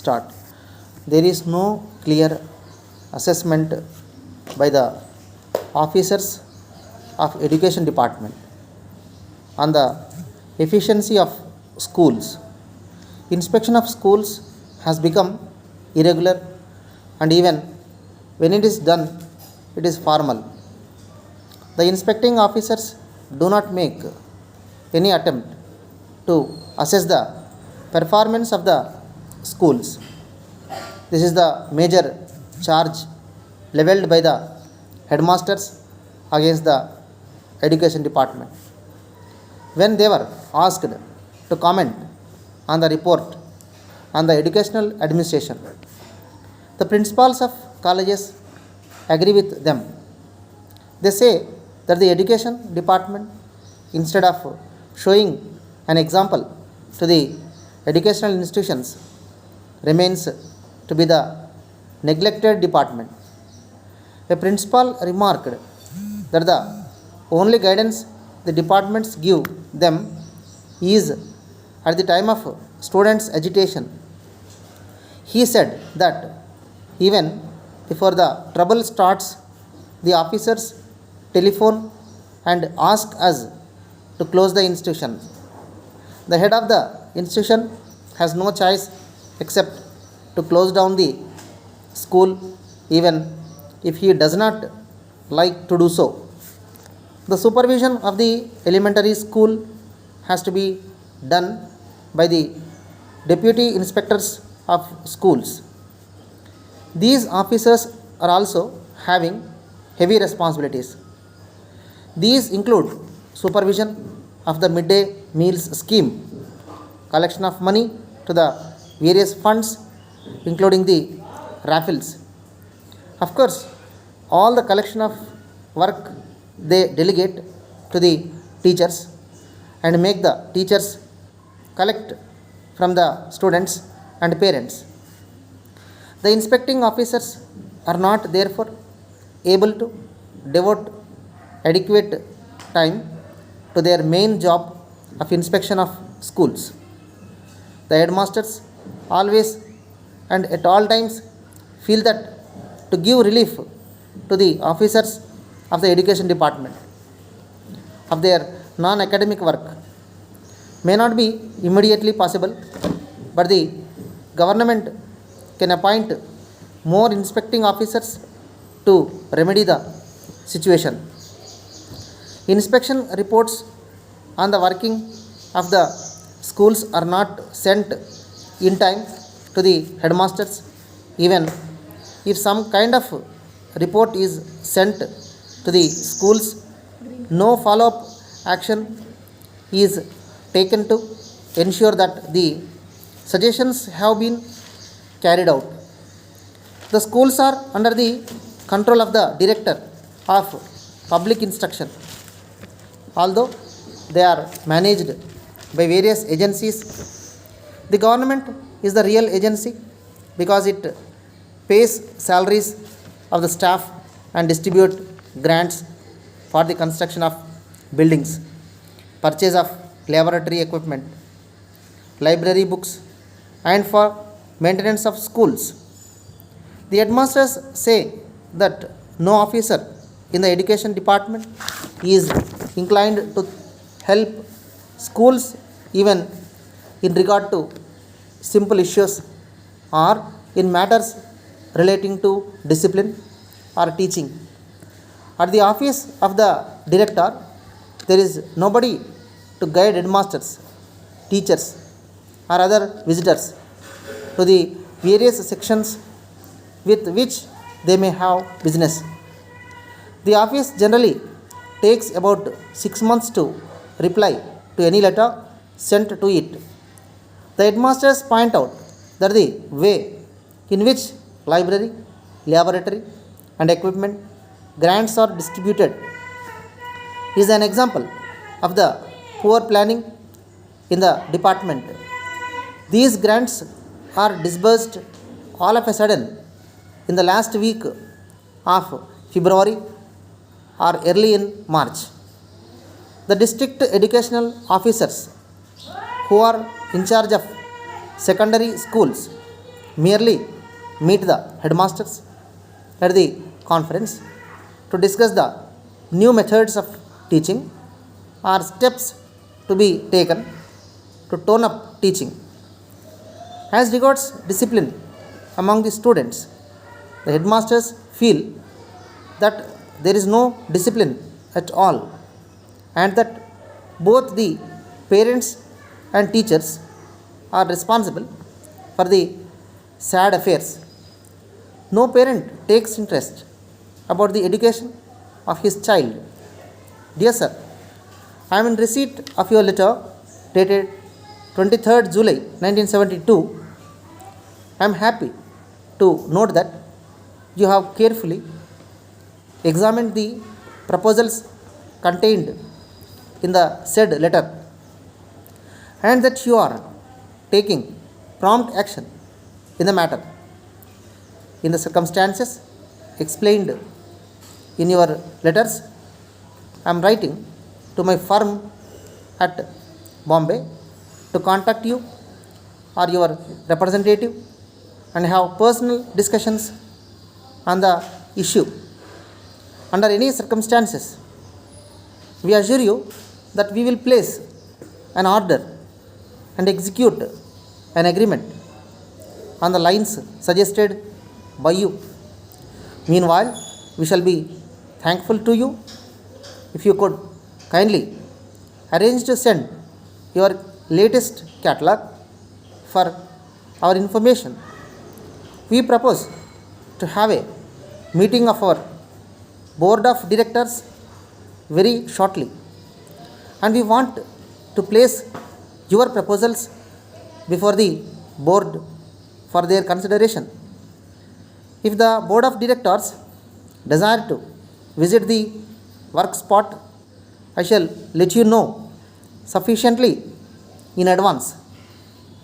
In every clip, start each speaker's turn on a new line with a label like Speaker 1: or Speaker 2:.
Speaker 1: start. There is no clear assessment by the officers of education department on the efficiency of schools. Inspection of schools has become irregular, and even when it is done, it is formal. The inspecting officers do not make any attempt to assess the performance of the schools. This is the major charge leveled by the headmasters against the education department. When they were asked to comment on the report on the educational administration, the principals of colleges agree with them. They say that the education department, instead of showing an example to the educational institutions, remains to be the neglected department. A principal remarked that the only guidance the departments give them is at the time of students' agitation. He said that even before the trouble starts, the officers telephone and ask us to close the institution. The head of the institution has no choice except to close down the school, even if he does not like to do so. The supervision of the elementary school has to be done by the deputy inspectors of schools. These officers are also having heavy responsibilities. These include supervision of the midday meals scheme, collection of money to the various funds, including the raffles. Of course, all the collection of work they delegate to the teachers and make the teachers collect from the students and parents. The inspecting officers are not therefore able to devote adequate time to their main job of inspection of schools. The headmasters always and at all times feel that to give relief to the officers of the education department of their non academic work may not be immediately possible, but the government can appoint more inspecting officers to remedy the situation. Inspection reports on the working of the schools are not sent in time to the headmasters. Even if some kind of report is sent to the schools, no follow up action is taken to ensure that the suggestions have been carried out. The schools are under the control of the director of public instruction. Although they are managed by various agencies, the government is the real agency because it pays salaries of the staff and distribute grants for the construction of buildings, purchase of laboratory equipment, library books, and for maintenance of schools. The headmasters say that no officer in the education department is inclined to help schools even in regard to simple issues or in matters relating to discipline or teaching. At the office of the director, there is nobody to guide headmasters, teachers, or other visitors to the various sections with which they may have business. The office generally takes about 6 months to reply to any letter sent to it. The headmasters point out that the way in which library, laboratory, and equipment grants are distributed is an example of the poor planning in the department. These grants are disbursed all of a sudden in the last week of February or early in March. The district educational officers who are in charge of secondary schools merely meet the headmasters at the conference to discuss the new methods of teaching or steps to be taken to tone up teaching. As regards discipline among the students, the headmasters feel that there is no discipline at all and that both the parents and teachers are responsible for the sad affairs. No parent takes interest about the education of his child. Dear sir, I am in receipt of your letter dated 23rd July 1972. I am happy to note that you have carefully examined the proposals contained in the said letter and that you are taking prompt action in the matter. In the circumstances explained in your letters, I am writing to my firm at Bombay to contact you or your representative and have personal discussions on the issue. Under any circumstances, we assure you that we will place an order and execute an agreement on the lines suggested by you. Meanwhile, we shall be thankful to you if you could kindly arrange to send your latest catalog for our information. We propose to have a meeting of our board of directors very shortly, and we want to place your proposals before the board for their consideration. If the board of directors desire to visit the work spot, I shall let you know sufficiently in advance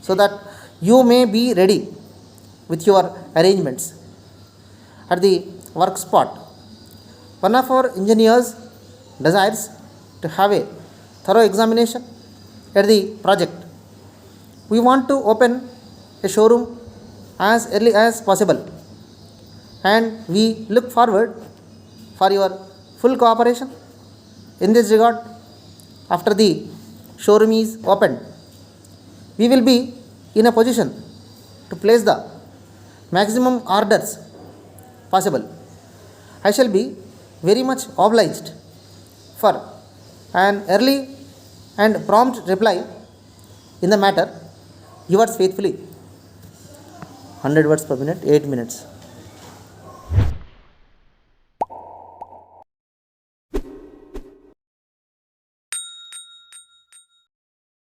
Speaker 1: so that you may be ready with your arrangements. At the work spot, one of our engineers desires to have a thorough examination at the project. We want to open a showroom as early as possible, and we look forward for your full cooperation. In this regard, after the showroom is opened, we will be in a position to place the maximum orders possible. I shall be very much obliged for an early and prompt reply in the matter. Yours faithfully. 100 words per minute, 8 minutes.